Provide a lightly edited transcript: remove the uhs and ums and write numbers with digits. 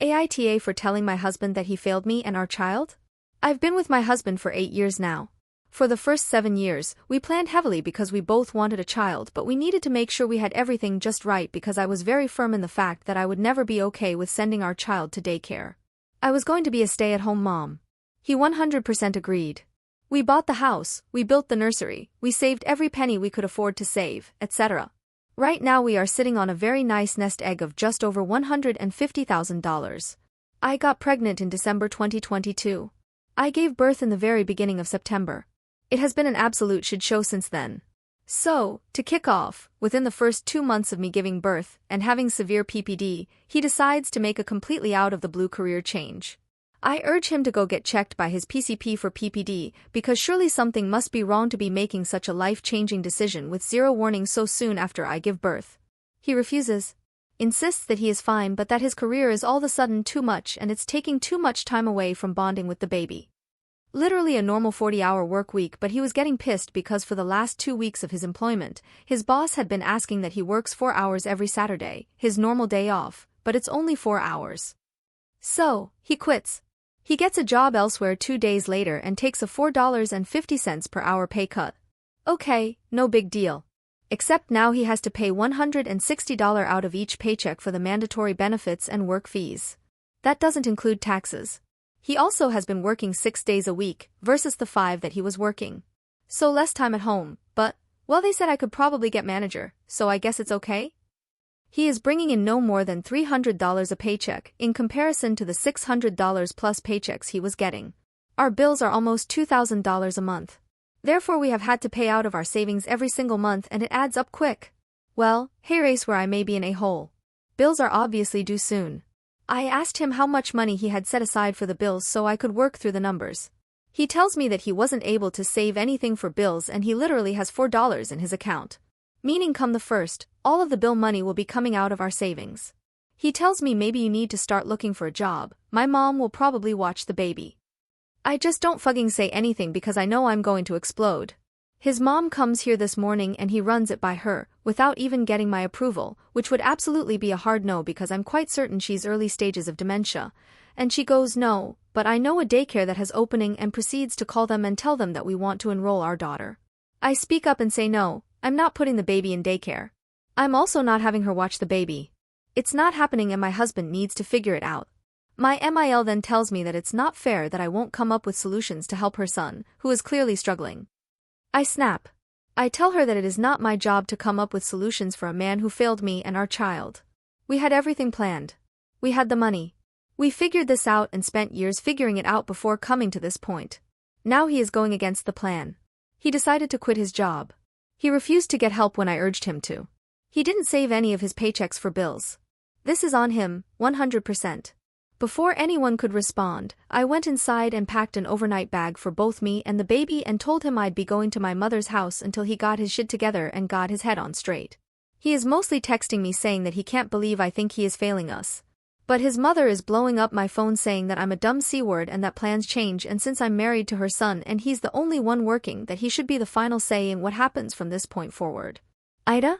AITA for telling my husband that he failed me and our child? I've been with my husband for 8 years now. For the first 7 years, we planned heavily because we both wanted a child, but we needed to make sure we had everything just right because I was very firm in the fact that I would never be okay with sending our child to daycare. I was going to be a stay-at-home mom. He 100% agreed. We bought the house, we built the nursery, we saved every penny we could afford to save, etc. Right now we are sitting on a very nice nest egg of just over $150,000. I got pregnant in December 2022. I gave birth in the very beginning of September. It has been an absolute shit show since then. So, to kick off, within the first 2 months of me giving birth and having severe PPD, he decides to make a completely out-of-the-blue career change. I urge him to go get checked by his PCP for PPD because surely something must be wrong to be making such a life-changing decision with zero warning so soon after I give birth. He refuses. Insists that he is fine but that his career is all of a sudden too much and it's taking too much time away from bonding with the baby. Literally a normal 40-hour work week, but he was getting pissed because for the last 2 weeks of his employment, his boss had been asking that he works 4 hours every Saturday, his normal day off, but it's only 4 hours. So, he quits. He gets a job elsewhere 2 days later and takes a $4.50 per hour pay cut. Okay, no big deal. Except now he has to pay $160 out of each paycheck for the mandatory benefits and work fees. That doesn't include taxes. He also has been working 6 days a week, versus the 5 that he was working. So less time at home, but, well, they said I could probably get manager, so I guess it's okay? He is bringing in no more than $300 a paycheck, in comparison to the $600 plus paychecks he was getting. Our bills are almost $2,000 a month. Therefore we have had to pay out of our savings every single month and it adds up quick. Well, hey race where I may be in a hole. Bills are obviously due soon. I asked him how much money he had set aside for the bills so I could work through the numbers. He tells me that he wasn't able to save anything for bills and he literally has $4 in his account. Meaning come the first, all of the bill money will be coming out of our savings. He tells me maybe you need to start looking for a job, my mom will probably watch the baby. I just don't fucking say anything because I know I'm going to explode. His mom comes here this morning and he runs it by her, without even getting my approval, which would absolutely be a hard no because I'm quite certain she's early stages of dementia. And she goes no, but I know a daycare that has opening and proceeds to call them and tell them that we want to enroll our daughter. I speak up and say no, I'm not putting the baby in daycare. I'm also not having her watch the baby. It's not happening and my husband needs to figure it out. My MIL then tells me that it's not fair that I won't come up with solutions to help her son, who is clearly struggling. I snap. I tell her that it is not my job to come up with solutions for a man who failed me and our child. We had everything planned. We had the money. We figured this out and spent years figuring it out before coming to this point. Now he is going against the plan. He decided to quit his job. He refused to get help when I urged him to. He didn't save any of his paychecks for bills. This is on him, 100%. Before anyone could respond, I went inside and packed an overnight bag for both me and the baby and told him I'd be going to my mother's house until he got his shit together and got his head on straight. He is mostly texting me saying that he can't believe I think he is failing us. But his mother is blowing up my phone saying that I'm a dumb C-word and that plans change and since I'm married to her son and he's the only one working that he should be the final say in what happens from this point forward. AITA?